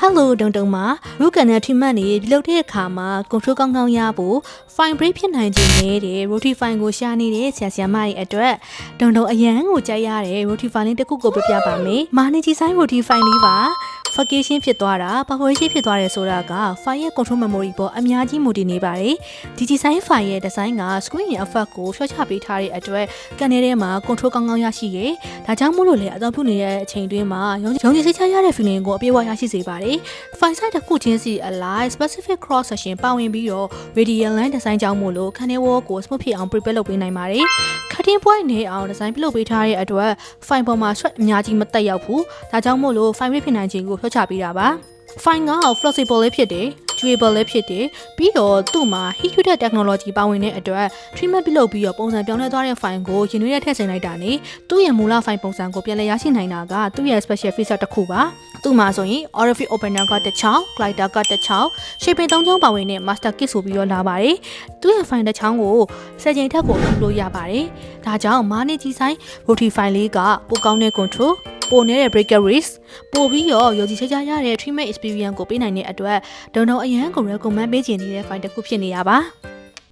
Hello တုံတုံမှာ root canal treatment တွေပြုလုပ်တဲ့အခါမှာ control ကောင်းကောင်းရဖို့ fine break ဖြစ်နိုင်ခြင်းနဲ့တဲ့ roti fine ကိုရှာနေတဲ့ဆရာမတွေအတွက်တုံတုံအရန်ကိုကြိုက်ရတဲ့ roti fine လေးတစ်ခုကိုပြပြပါမယ်။မာနေကြီးဆိုင် roti fine လေးပါ vacation ဖြစ်သွားတာ perforation ဖြစ်သွားတယ်ဆိုတာက file ရဲ့ control memory ပေါ်အများကြီးမူတည်နေပါတယ်။ဒီdesign file ရဲ့ design က screen ရဲ့ effect ကိုရှော့ချပေးထားတဲ့အတွက်ကန်ထဲမှာ control ကောင်းကောင်းရရှိရ။ဒါကြောင့်မို့လို့လေအသုံးပြုနေတဲ့အချိန်တွင်းမှာရုံးကြည်စိတ်ချရတဲ့ feeling ကိုအပြည့်အဝရရှိစေပါတယ်။ file size တစ်ခုချင်းစီအလိုက် specific cross section ပါဝင်ပြီးတော့ radial line design ကြောင့်မို့လို့ခန်းထဲဝကို smooth ဖြစ်အောင် prepare လုပ်ပေးနိုင်ပါတယ်။ cutting point နဲ့အောင် design ပြုလုပ်ပေးထားတဲ့အတွက် file ပေါ်မှာ sweat အများကြီးမတက်ရောက်ဘူး။ဒါကြောင့်မို့လို့ file rate ဖြစ်နိုင်ခြင်းကိုဖြောချပေးတာပါ။ file က flexible လေးဖြစ်တယ်။ durable လေးဖြစ်တယ်ပြီးတော့သူ့မှာ heat treated technology ပါဝင်တဲ့အတွက် treatment ပြုလုပ်ပြီးတော့ပုံစံပြောင်းလဲသွားတဲ့ file ကိုရင်သွေးနဲ့ထည့်ဆင်လိုက်တာနဲ့သူ့ရဲ့မူလ file ပုံစံကိုပြန်လည်ရရှိနိုင်တာကသူ့ရဲ့ special feature တစ်ခုပါသူ့မှာဆိုရင် orifice opener ကတစ်ချောင်း glider ကတစ်ချောင်း shaping 3ချောင်းပါဝင်တဲ့ master kit ဆိုပြီးတော့လာပါတယ်သူ့ရဲ့ file တစ်ချောင်းကို10ချိန်ထက်ကိုအသုံးလို့ရပါတယ်ဒါကြောင့်မာနေကြီးဆိုင် roti file လေးကပိုကောင်းတဲ့ controlပိုနေတဲ့ breaker risk ပိုပြီးတော့ရောကြီးချရတဲ့ treatment experience ကိုပေးနိုင်တဲ့အတွက်တုံတုံအရန်ကို recommend ပေးခြင်းနေတဲ့ file တစ်ခုဖြစ်နေရပါ